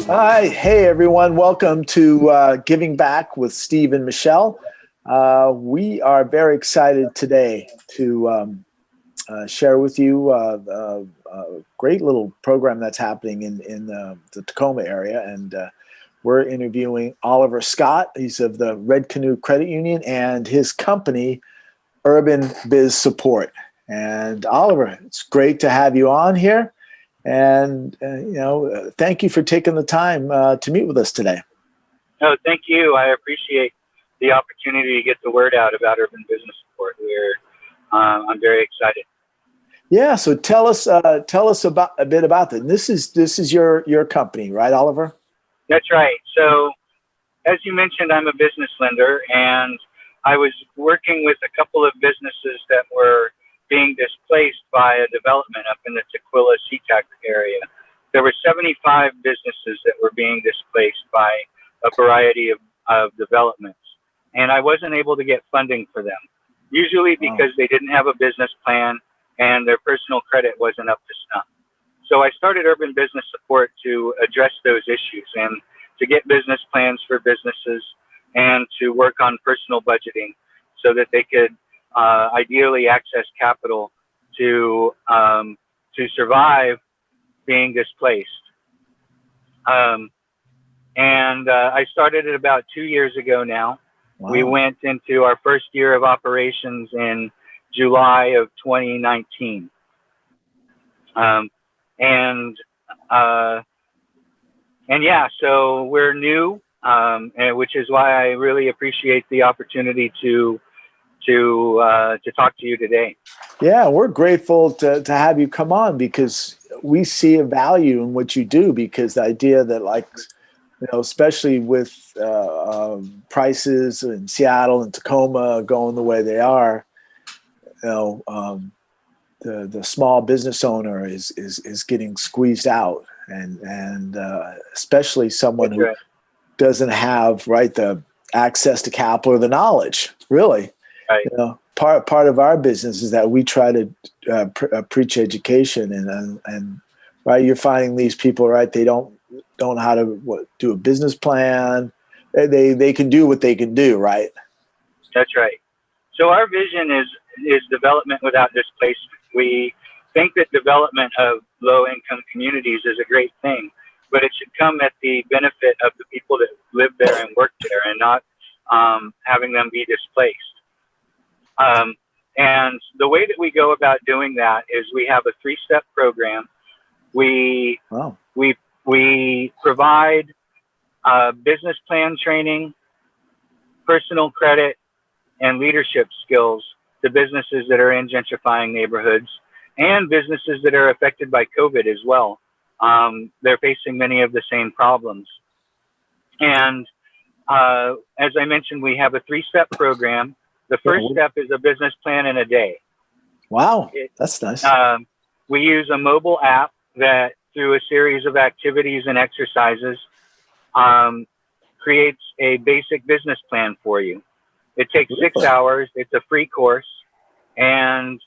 Hi, hey everyone. Welcome to Giving Back with Steve and Michele. We are very excited today to share with you a great little program that's happening in the Tacoma area. And we're interviewing Oliver Scott. He's of the Red Canoe Credit Union and his company, Urban Biz Support. And Oliver, it's great to have you on here. And, thank you for taking the time to meet with us today. No, thank you. I appreciate the opportunity to get the word out about Urban Business Support. I'm very excited. Yeah. So tell us about a bit about that. This is your company, right, Oliver? That's right. So as you mentioned, I'm a business lender, and I was working with a couple of businesses that were being displaced by a development up in the Tequila SeaTac area. There were 75 businesses that were being displaced by a variety of developments, and I wasn't able to get funding for them, usually because they didn't have a business plan and their personal credit wasn't up to snuff. So I started Urban Business Support to address those issues and to get business plans for businesses and to work on personal budgeting so that they could ideally access capital to survive being displaced. And I started it about 2 years ago now. Wow. We went into our first year of operations in July of 2019. And yeah, so we're new, which is why I really appreciate the opportunity to talk to you today. Yeah, we're grateful to have you come on because we see a value in what you do, because the idea that especially with prices in Seattle and Tacoma going the way they are, the small business owner is getting squeezed out, and especially someone who doesn't have the access to capital or the knowledge, really. Right. Part of our business is that we try to preach education, and right, you're finding these people, right? They don't know how to do a business plan. They can do what they can do, right? That's right. So our vision is development without displacement. We think that development of low-income communities is a great thing, but it should come at the benefit of the people that live there and work there, and not having them be displaced. And the way that we go about doing that is we have a 3-step program. We provide business plan training, personal credit, and leadership skills to businesses that are in gentrifying neighborhoods and businesses that are affected by COVID as well. They're facing many of the same problems. And as I mentioned, we have a 3-step program. The first step is a business plan in a day. Wow, that's nice. We use a mobile app that, through a series of activities and exercises, creates a basic business plan for you. It takes 6 hours. It's a free course, and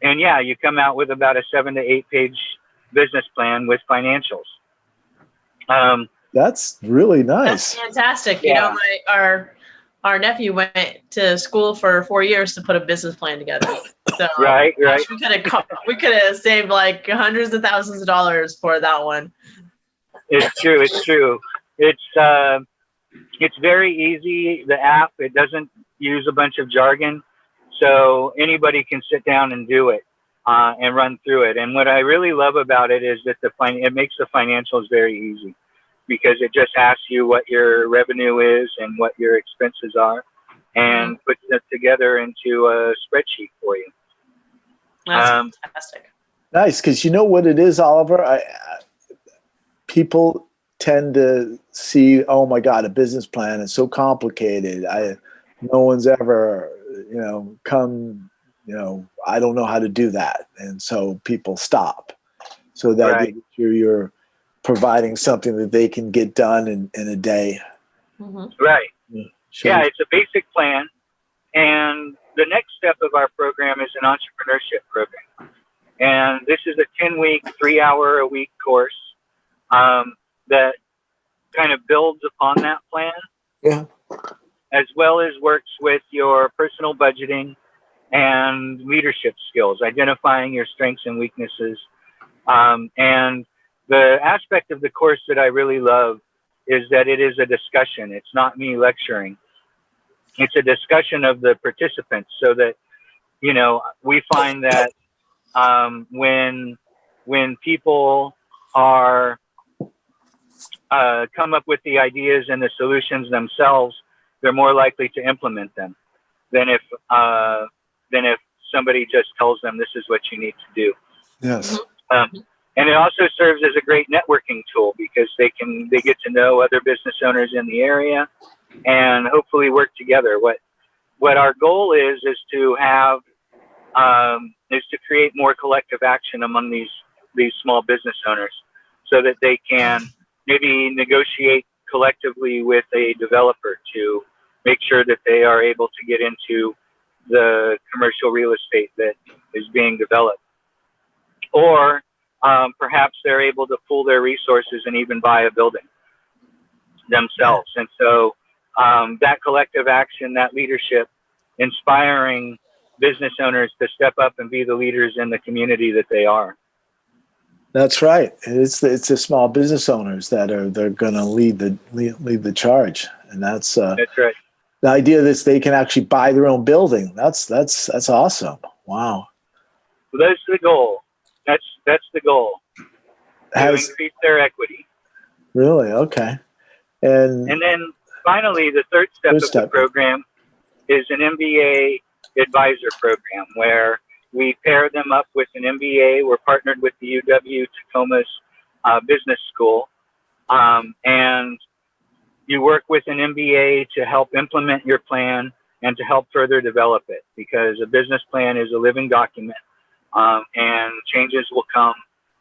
yeah, you come out with about a 7 to 8 page business plan with financials. That's really nice. That's fantastic. Yeah. Our nephew went to school for 4 years to put a business plan together. So Right. we could have saved hundreds of thousands of dollars for that one. It's true. It's very easy. The app, it doesn't use a bunch of jargon, so anybody can sit down and do it and run through it. And what I really love about it is that it makes the financials very easy, because it just asks you what your revenue is and what your expenses are, and puts it together into a spreadsheet for you. That's fantastic. Nice, because you know what it is, Oliver? People tend to see, oh my God, a business plan is so complicated. No one's ever, come, I don't know how to do that. And so people stop. So that you're providing something that they can get done in a day. Mm-hmm. Right. Yeah, it's a basic plan. And the next step of our program an entrepreneurship program. And this is a 10-week, 3-hour-a-week course that kind of builds upon that plan, Yeah. as well as works with your personal budgeting and leadership skills, identifying your strengths and weaknesses. And the aspect of the course that I really love is that it is a discussion. It's not me lecturing. It's a discussion of the participants, so that, you know, we find that when people are come up with the ideas and the solutions themselves, they're more likely to implement them than if somebody just tells them this is what you need to do. Yes. And it also serves as a great networking tool, because they get to know other business owners in the area and hopefully work together. What our goal is to have is to create more collective action among these small business owners, so that they can maybe negotiate collectively with a developer to make sure that they are able to get into the commercial real estate that is being developed. Or perhaps they're able to pool their resources and even buy a building themselves. And so that collective action, that leadership, inspiring business owners to step up and be the leaders in the community that they are. That's right. It's the small business owners they're going to lead the charge, and that's right. The idea that they can actually buy their own building. That's awesome. Wow. Well, that's the goal. That's the goal. To increase their equity. Really? Okay. And then finally, the third step of the program is an MBA advisor program, where we pair them up with an MBA. We're partnered with the UW-Tacoma's business school. And you work with an MBA to help implement your plan and to help further develop it, because a business plan is a living document, and changes will come,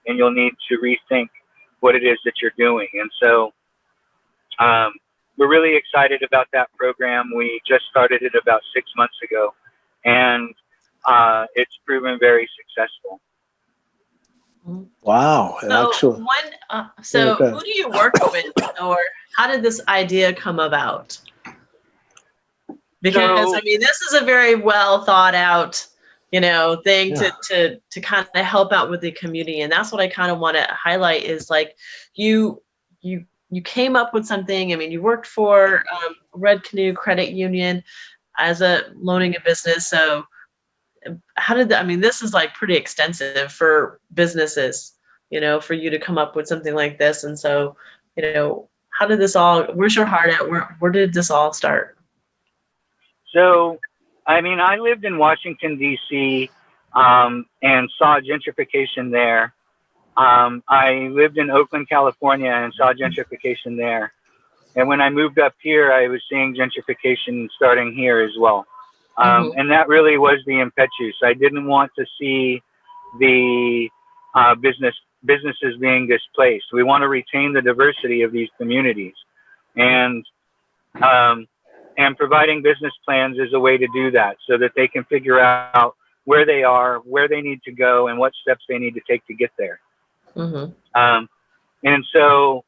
and you'll need to rethink what it is that you're doing. And so we're really excited about that program. We just started it about 6 months ago, and it's proven very successful. Wow. So who do you work with, or how did this idea come about? Because I mean, this is a very well thought out, thing to kind of help out with the community. And that's what I kind of want to highlight is, like, you came up with something. I mean, you worked for Red Canoe Credit Union as loaning a business. So how did that, I mean, this is like pretty extensive for businesses, for you to come up with something like this. And so, how did this where's your heart at? Where did this all start? So, I mean, I lived in Washington, D.C., and saw gentrification there. I lived in Oakland, California, and saw gentrification there. And when I moved up here, I was seeing gentrification starting here as well. And that really was the impetus. I didn't want to see the businesses being displaced. We want to retain the diversity of these communities. And providing business plans is a way to do that, so that they can figure out where they are, where they need to go, and what steps they need to take to get there. And so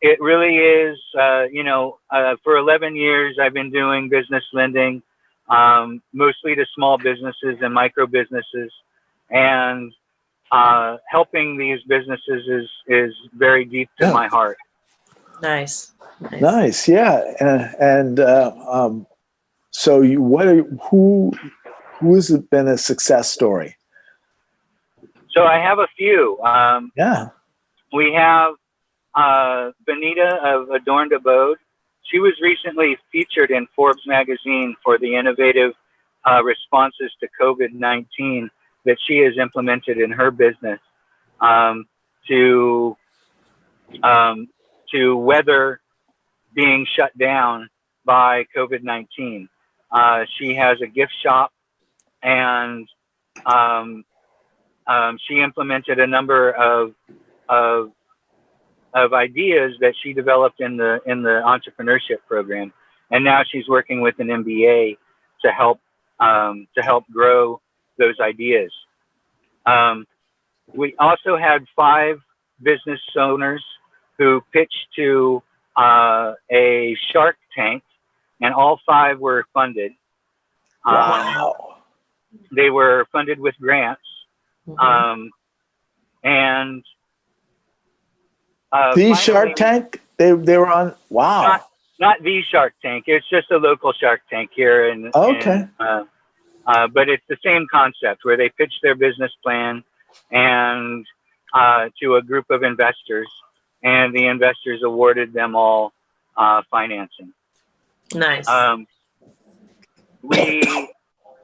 it really is, for 11 years, I've been doing business lending, mostly to small businesses and micro businesses. And helping these businesses is very deep to my heart. Nice. Yeah. So who has been a success story? So I have a few. We have Benita of Adorned Abode. She was recently featured in Forbes magazine for the innovative responses to COVID-19 that she has implemented in her business to weather being shut down by COVID-19. She has a gift shop, and she implemented a number of ideas that she developed in the entrepreneurship program, and now she's working with an MBA to help grow those ideas. We also had 5 business owners who pitched to a Shark Tank, and all 5 were funded. Wow. They were funded with grants. And The finally, Shark Tank, they were on. Wow. not the Shark Tank. It's just a local Shark Tank here Okay. but it's the same concept where they pitch their business plan and to a group of investors, and the investors awarded them all financing. Nice. We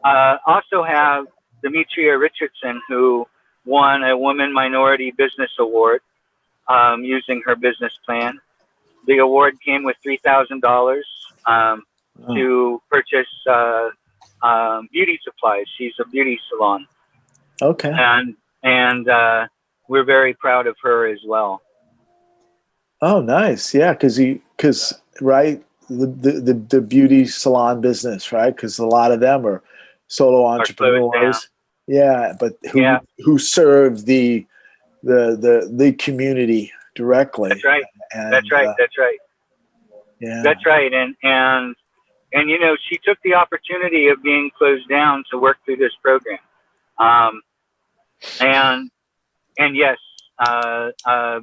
also have Demetria Richardson, who won a Woman Minority Business Award using her business plan. The award came with $3,000 to purchase beauty supplies. She's a beauty salon. Okay. And we're very proud of her as well. Oh, nice. Yeah, because right, the beauty salon business, right? Because a lot of them are solo entrepreneurs. Yeah, but who serve the community directly. That's right. And, that's right. Yeah. That's right. And you know, she took the opportunity of being closed down to work through this program. And yes,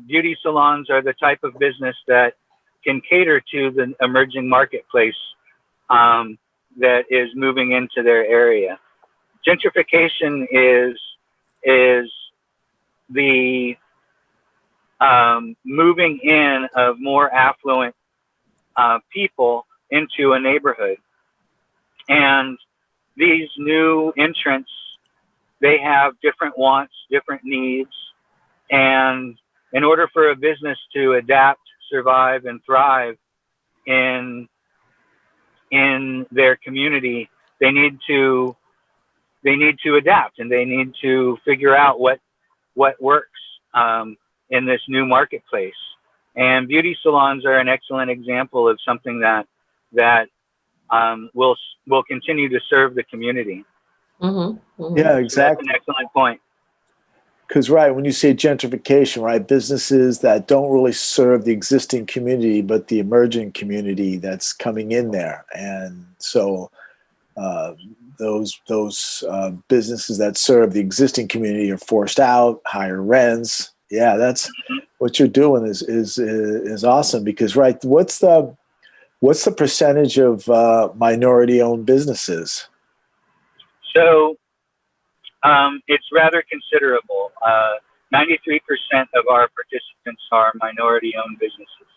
beauty salons are the type of business that can cater to the emerging marketplace that is moving into their area. Gentrification is the moving in of more affluent people into a neighborhood. And these new entrants, they have different wants, different needs. And in order for a business to adapt, survive, and thrive in their community, they need to adapt, and they need to figure out what works in this new marketplace. And beauty salons are an excellent example of something that will continue to serve the community. Yeah, exactly. So that's an excellent point. Because, right, when you say gentrification, right, businesses that don't really serve the existing community, but the emerging community that's coming in there. And so those businesses that serve the existing community are forced out, higher rents. Yeah, that's what you're doing is awesome. Because, right, what's the percentage of minority-owned businesses? So it's rather considerable. 93% of our participants are minority-owned businesses.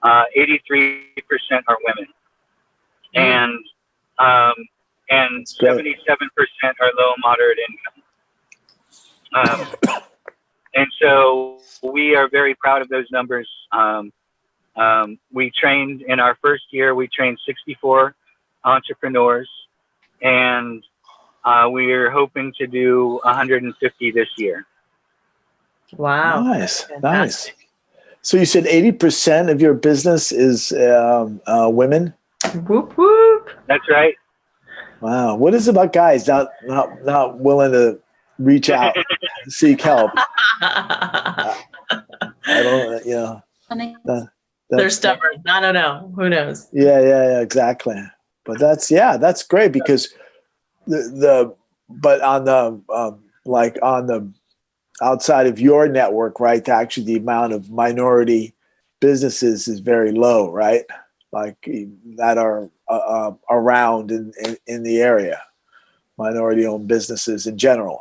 83% are women, and 77% are low and moderate income. And so we are very proud of those numbers. We trained in our first year. We trained 64 entrepreneurs, and we are hoping to do 150 this year. Wow. Nice. So you said 80% of your business is women? Whoop, whoop. That's right. Wow. What is it about guys not willing to reach out, seek help? I don't, they're stubborn. I don't know. Who knows? Yeah, exactly. But that's great, because but on the on the outside of your network, right, actually the amount of minority businesses is very low, right? Like that are around in the area, minority-owned businesses in general.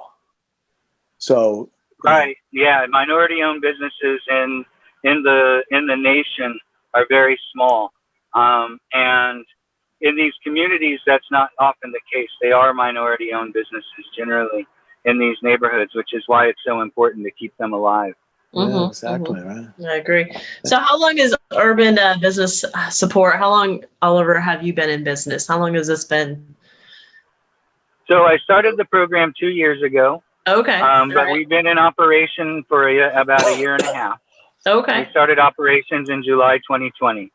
So right, yeah, minority-owned businesses in the nation are very small, and in these communities, that's not often the case. They are minority-owned businesses generally in these neighborhoods, which is why it's so important to keep them alive. Yeah, exactly, right. I agree. So how long is Urban Business Support? How long, Oliver, have you been in business? How long has this been? So I started the program 2 years ago. Okay. But we've been in operation for about a year and a half. Okay. We started operations in July 2020.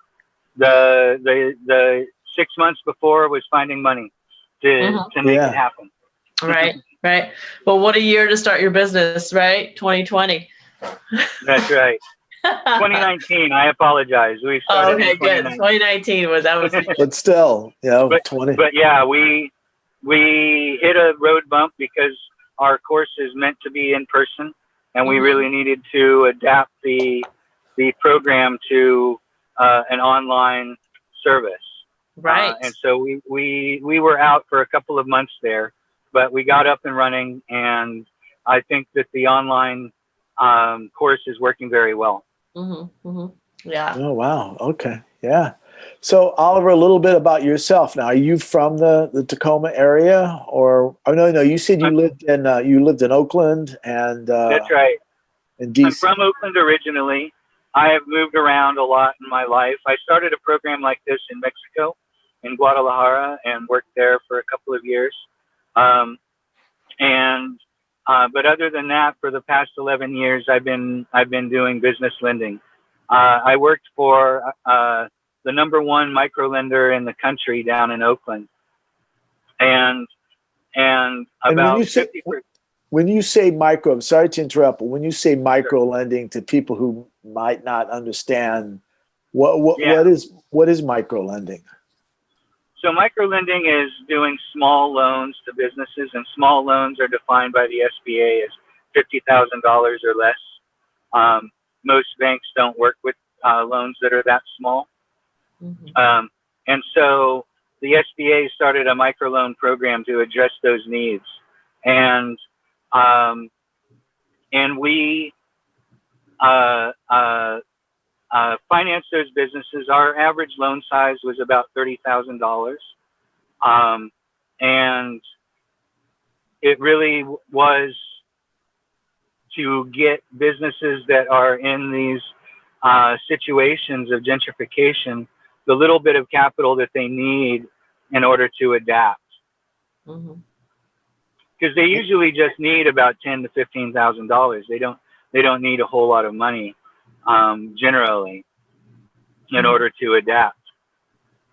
The 6 months before was finding money to make it happen. Right. right? But what a year to start your business, right? 2020. That's right. 2019. I apologize. We Oh, started in okay, good. 2019. 2019 was But still, you know, but 20. but yeah, we hit a road bump because our course is meant to be in person, and we really needed to adapt the program to an online service. right. And so we were out for a couple of months there, but we got up and running, and I think that the online course is working very well. Yeah. Oh, wow. Okay. Yeah. So, Oliver, a little bit about yourself. Now, are you from the Tacoma area, or oh no, you said you lived in Oakland and That's right. in I'm DC. from Oakland originally. I have moved around a lot in my life. I started a program like this in Mexico, in Guadalajara, and worked there for a couple of years. Um, and but other than that, for the past 11 years, I've been doing business lending. I worked for the #1 micro lender in the country down in Oakland, and And about 50. when you say micro, I'm sorry to interrupt, but when you say micro lending to people who might not understand, Yeah. what is micro lending? So microlending is doing small loans to businesses, and small loans are defined by the SBA as $50,000 or less. Most banks don't work with loans that are that small, and so the SBA started a microloan program to address those needs, and we financed those businesses. Our average loan size was about $30,000. And it really was to get businesses that are in these situations of gentrification the little bit of capital that they need in order to adapt. Because they usually just need about $10,000 to $15,000. They don't need a whole lot of money generally in order to adapt.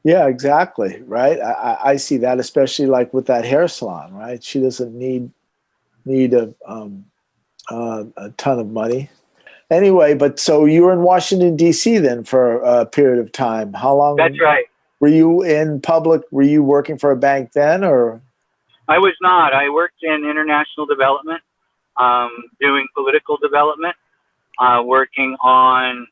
Yeah, exactly. Right. I see that, especially like with that hair salon. Right. She doesn't need a ton of money. Anyway, but so you were in Washington, D.C. then for a period of time. How long? That's right. Were you in public? Were you working for a bank then, or? I was not. I worked in international development, doing political development, working on,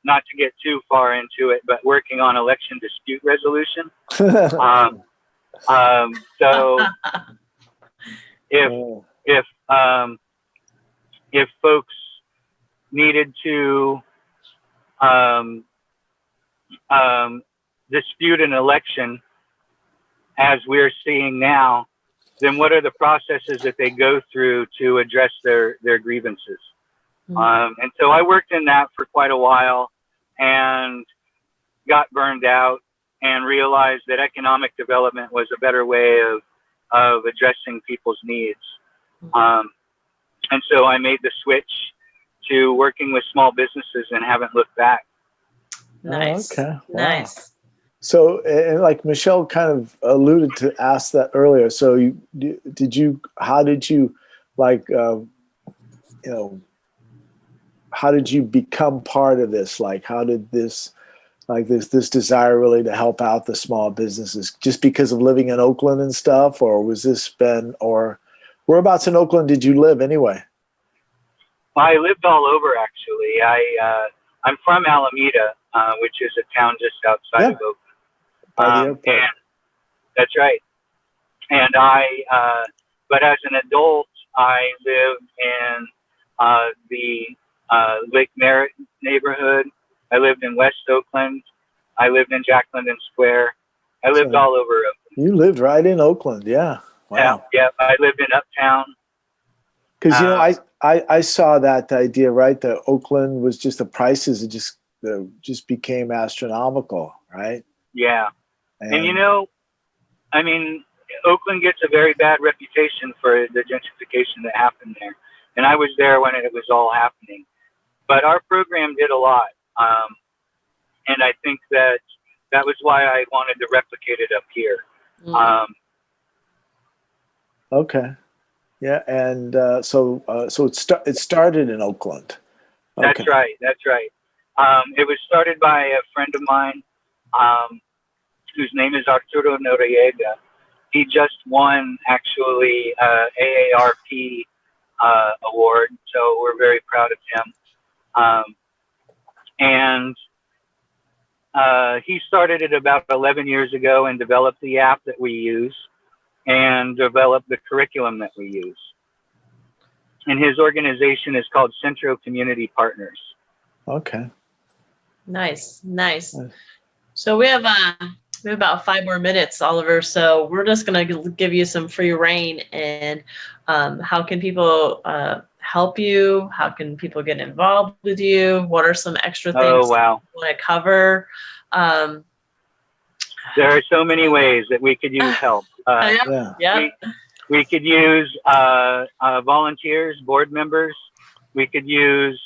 not to get too far into it, but working on election dispute resolution. So if folks needed to dispute an election, as we're seeing now, then what are the processes that they go through to address their grievances? And so I worked in that for quite a while and got burned out and realized that economic development was a better way of addressing people's needs. And so I made the switch to working with small businesses and haven't looked back. Nice. Oh, okay. Wow. Nice. So, and like Michelle kind of alluded to, asked that earlier. So, how did you, like, how did you become part of this? Like, how did this desire really to help out the small businesses, just because of living in Oakland and stuff, or was this or whereabouts in Oakland did you live anyway? I lived all over, actually. I'm from Alameda, which is a town just outside of Oakland. By the airport. And that's right. And but as an adult, I lived in the Lake Merritt neighborhood. I lived in West Oakland. I lived in Jack London Square. I lived all over Oakland. You lived right in Oakland, yeah. Wow. Yeah. I lived in Uptown. Because I saw that idea, right? That Oakland was just the prices just became astronomical, right? Yeah. And I mean, Oakland gets a very bad reputation for the gentrification that happened there. And I was there when it was all happening. But our program did a lot. And I think that was why I wanted to replicate it up here. Okay. Yeah, and so it started in Oakland. That's Okay. right. That's right. It was started by a friend of mine, um, whose name is Arturo Noriega. He just won actually AARP award, so we're very proud of him. And he started it about 11 years ago and developed the app that we use and developed the curriculum that we use. And his organization is called Centro Community Partners. Okay. Nice, nice. Nice. So we have about 5 more minutes, Oliver. So we're just gonna give you some free reign. And how can people help you? How can people get involved with you? What are some extra things Oh, wow. you want to cover? There are so many ways that we could use help. Yeah. We could use volunteers, board members. We could use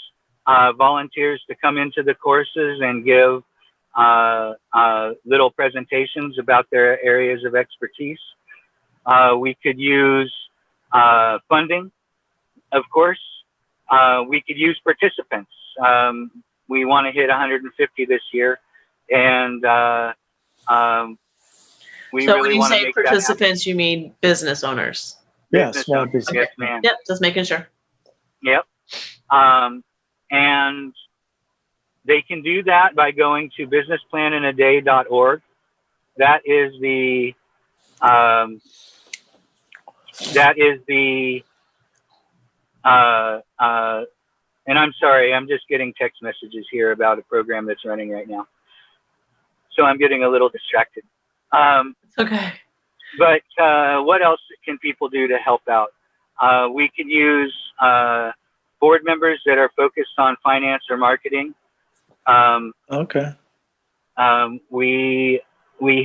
volunteers to come into the courses and give little presentations about their areas of expertise. We could use funding, of course. We could use participants. We want to hit 150 this year, and we so really when you want to say make participants, you mean business owners? Yeah, business small owners. business. Yes, ma'am. Yep, just making sure. Yep. And they can do that by going to businessplanaday.org. That is the and I'm sorry, I'm just getting text messages here about a program that's running right now. So I'm getting a little distracted. It's okay. But what else can people do to help out? We could use board members that are focused on finance or marketing. Okay. We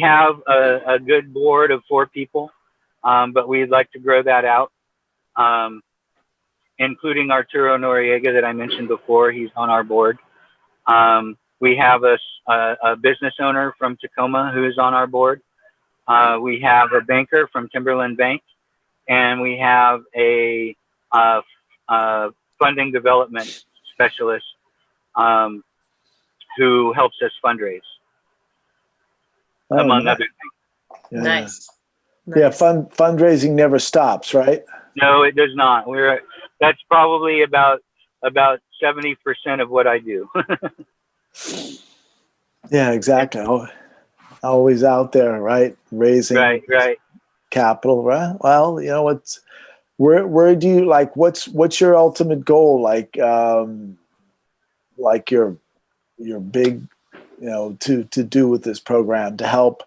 have a good board of 4 people, but we'd like to grow that out, including Arturo Noriega that I mentioned before. He's on our board. We have a business owner from Tacoma who is on our board. We have a banker from Timberland Bank, and we have a funding development specialist who helps us fundraise, among other things. Yeah. Nice. Yeah, fundraising never stops, right? No, it does not. That's probably about 70% of what I do. Yeah, exactly. Always out there, right? Raising right. capital, right? Well, where do you like? What's your ultimate goal? Like your big, to do with this program to help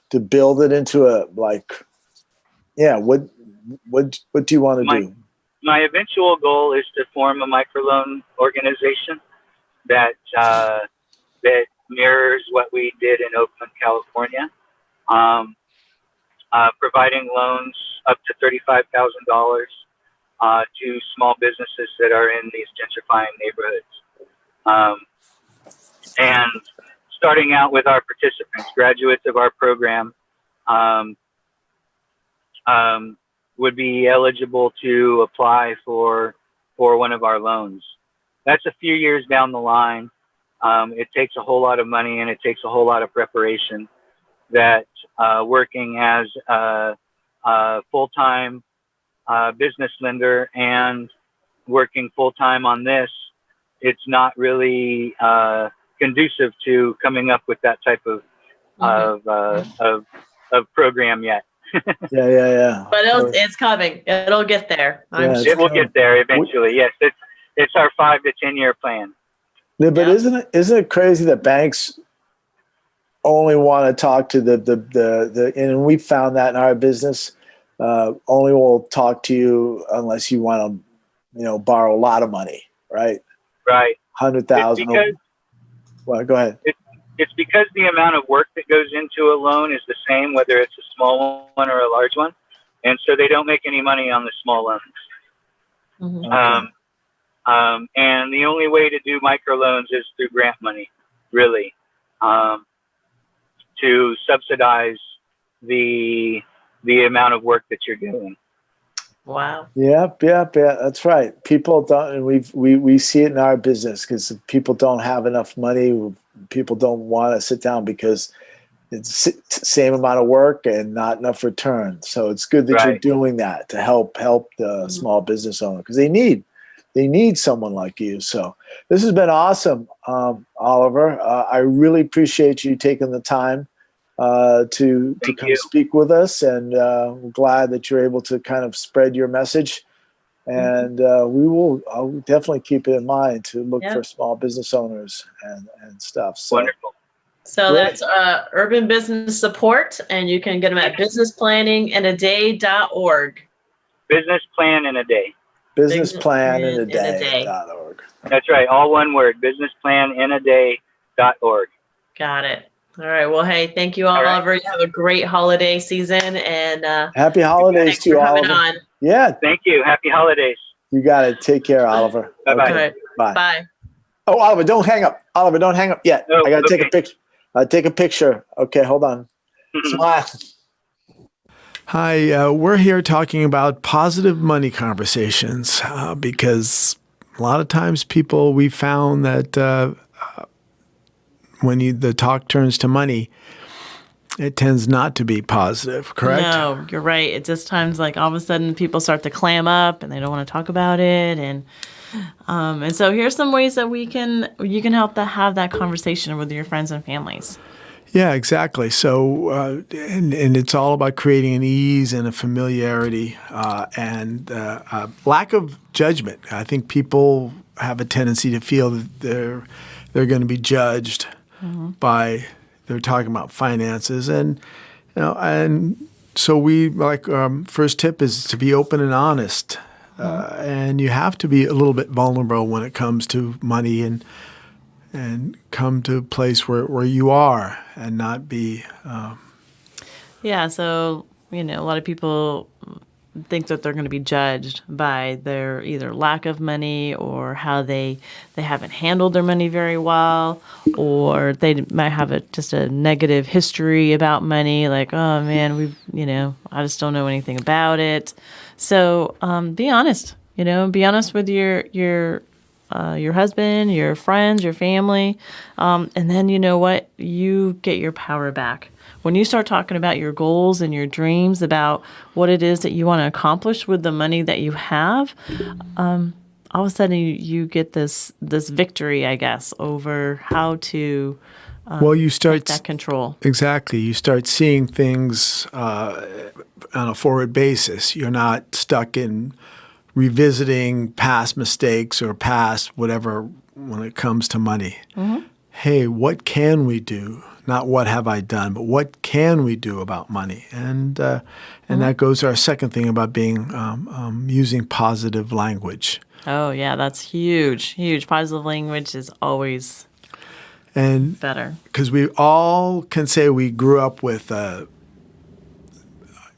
to build it into a what do you want to do? My eventual goal is to form a microloan organization that mirrors what we did in Oakland, California, providing loans up to $35,000 to small businesses that are in these gentrifying neighborhoods. And starting out with our participants, graduates of our program, would be eligible to apply for one of our loans. That's a few years down the line. It takes a whole lot of money and it takes a whole lot of preparation that working as a full-time business lender and working full-time on this, it's not really conducive to coming up with that type of program yet. Yeah. But it's coming. It'll get there. I'm sure. It will get there eventually. Yes, it's our 5 to 10 year plan. Yeah, but isn't it crazy that banks only want to talk to the and we found that in our business, only will talk to you unless you want to, borrow a lot of money, right? Right. 100,000. Well, go ahead. It's because the amount of work that goes into a loan is the same, whether it's a small one or a large one. And so they don't make any money on the small loans. Mm-hmm. Okay. And the only way to do microloans is through grant money, really, to subsidize the amount of work that you're doing. Wow. Yep, yep, yeah, that's right. People don't, and we see it in our business because people don't have enough money. People don't want to sit down because it's same amount of work and not enough return. So it's good that you're Right. doing that to help the Mhm. small business owner because they need someone like you. So this has been awesome, Oliver. I really appreciate you taking the time to Thank come you. speak with us, and we're glad that you're able to kind of spread your message. And I'll definitely keep it in mind to look Yeah. for small business owners and stuff. So Wonderful. So great. that's Urban Business Support, and you can get them at businessplannininaday.org. Business plan in a day. Business plan in a day. Businessplaninaday.org. That's right. All one word. Businessplaninaday.org. Got it. All right. Well, hey, thank you, All right. Oliver. You have a great holiday season, and Happy holidays thanks to for you, coming Oliver. on. Yeah, Thank you. Happy holidays. you got it. Take care, Oliver. Bye-bye. All Okay, right. bye. Bye. Oh, Oliver, don't hang up. Oliver, don't hang up yet. Oh, I got to take a okay. picture. Take a picture. Okay, hold on. Smile. Hi, we're here talking about positive money conversations because a lot of times we found that when the talk turns to money, it tends not to be positive, correct? No, you're right. It just times like all of a sudden people start to clam up and they don't want to talk about it, and so here's some ways that you can help to have that conversation with your friends and families. Yeah, exactly. So, and it's all about creating an ease and a familiarity and lack of judgment. I think people have a tendency to feel that they're going to be judged by they're talking about finances, and so we like first tip is to be open and honest, and you have to be a little bit vulnerable when it comes to money and come to a place where you are and not be Yeah, so a lot of people think that they're going to be judged by their either lack of money or how they haven't handled their money very well, or they might have just a negative history about money, like, oh man, I just don't know anything about it. So be honest, be honest with your husband, your friends, your family, and then you know what, you get your power back. When you start talking about your goals and your dreams, about what it is that you want to accomplish with the money that you have, all of a sudden you get this victory, I guess, over how to well, you start take that control. exactly. You start seeing things on a forward basis. You're not stuck in revisiting past mistakes or past whatever when it comes to money. Hey, what can we do? Not what have I done, but what can we do about money? And that goes to our second thing about being using positive language. Oh yeah, that's huge. Positive language is always And better. because we all can say we grew up with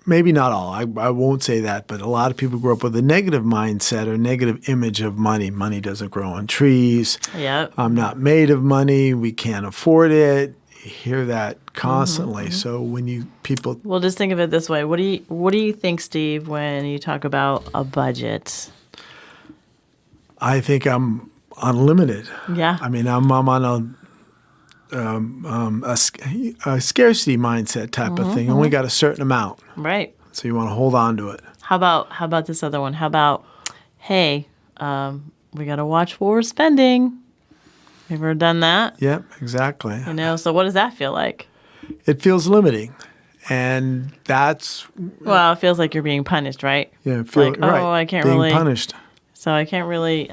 maybe not all, I won't say that, but a lot of people grew up with a negative mindset or negative image of money. Money doesn't grow on trees. Yep. I'm not made of money. We can't afford it. You hear that constantly. So when people, Well, just think of it this way. What do you think, Steve, when you talk about a budget? I think I'm unlimited. Yeah. I mean, I'm on a scarcity mindset type of thing. Only got a certain amount, Right. so you want to hold on to it. How about this other one? How about, hey, we got to watch what we're spending. Have you ever done that? Yep, exactly. So what does that feel like? It feels limiting, and that's Well, it feels like you're being punished, right? Like, right. oh, I can't being really, punished. so I can't really,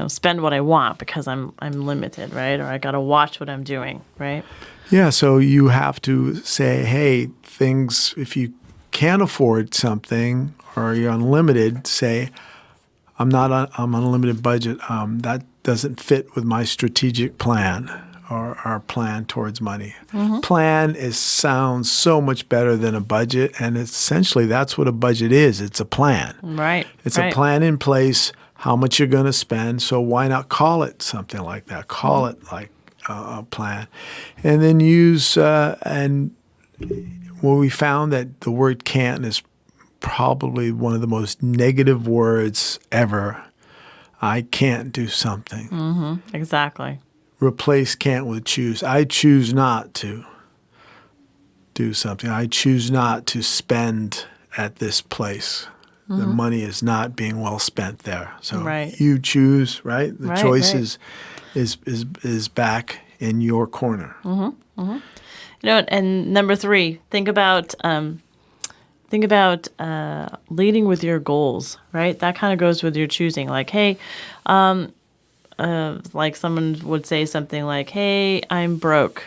spend what I want because I'm limited, right? Or I got to watch what I'm doing, right? Yeah, so you have to say, hey, things, if you can't afford something or you're unlimited, say, I'm unlimited budget. That doesn't fit with my strategic plan or our plan towards money. Plan sounds so much better than a budget, and essentially that's what a budget is. It's a plan. Right. It's right. a plan in place, how much you're going to spend. So why not call it something like that? Call it like a plan, and then use and well, we found that the word can't is probably one of the most negative words ever. I can't do something. Exactly. Replace can't with choose. I choose not to do something. I choose not to spend at this place. The money is not being well spent there. So Right. you choose, right? The Right, choice right. is back in your corner. And number 3, think about leading with your goals, right? That kind of goes with your choosing. Like, hey, like someone would say something like, hey, I'm broke.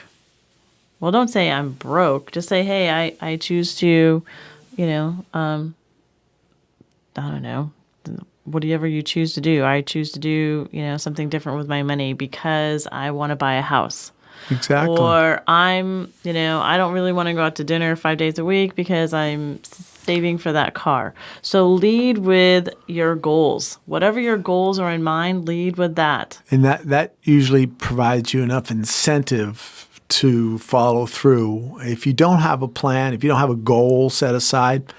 Well, don't say I'm broke. Just say, hey, I choose to, I don't know, whatever you choose to do. I choose to do, something different with my money because I want to buy a house. Exactly. Or I don't really want to go out to dinner 5 days a week because I'm saving for that car. So lead with your goals. Whatever your goals are in mind, lead with that. And that usually provides you enough incentive to follow through. If you don't have a plan, if you don't have a goal set aside,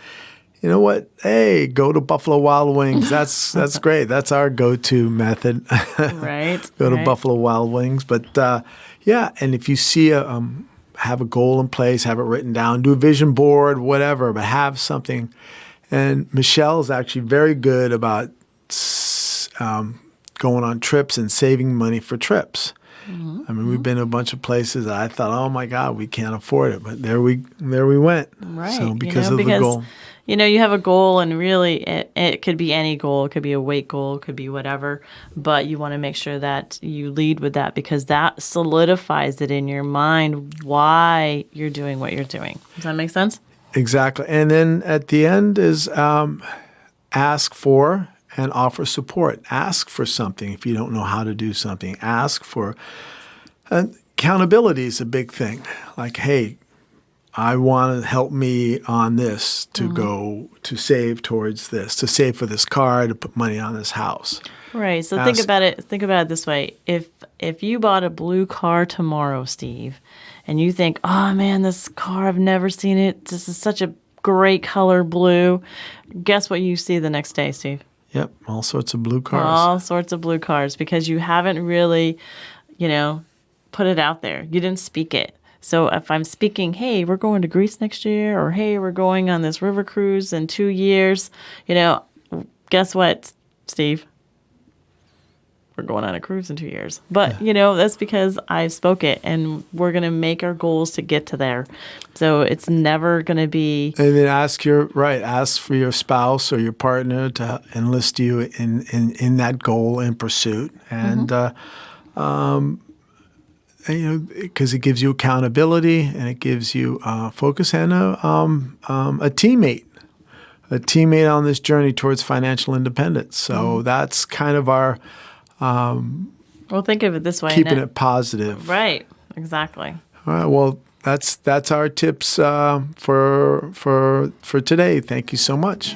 you know what? Hey, go to Buffalo Wild Wings. That's great. That's our go-to method. Right. Go to right. Buffalo Wild Wings. But yeah, and if you see have a goal in place, have it written down, do a vision board, whatever, but have something. And Michelle is actually very good about going on trips and saving money for trips. I mean, we've been to a bunch of places that I thought, oh my God, we can't afford it, but there we went. Right. So because of the goal. You have a goal, and really it could be any goal. It could be a weight goal, it could be whatever, but you want to make sure that you lead with that because that solidifies it in your mind why you're doing what you're doing. Does that make sense? Exactly. And then at the end is ask for and offer support. Ask for something if you don't know how to do something. Ask for accountability is a big thing. Like, hey, I want to help me on this to go to save towards this, to save for this car, to put money on this house. Right. So think about it this way. If you bought a blue car tomorrow, Steve, and you think, oh man, this car, I've never seen it. This is such a great color blue. Guess what you see the next day, Steve? Yep. All sorts of blue cars. All sorts of blue cars because you haven't really, put it out there. You didn't speak it. So if I'm speaking, hey, we're going to Greece next year, or hey, we're going on this river cruise in 2 years, guess what, Steve? We're going on a cruise in 2 years. But, that's because I spoke it, and we're going to make our goals to get to there. So it's never going to be. And then ask for your spouse or your partner to enlist you in that goal and pursuit. And, because it gives you accountability and it gives you focus and a teammate on this journey towards financial independence. So that's kind of our Well, think of it this way. keeping it positive. Right. Exactly. All right. Well, that's our tips for today. Thank you so much.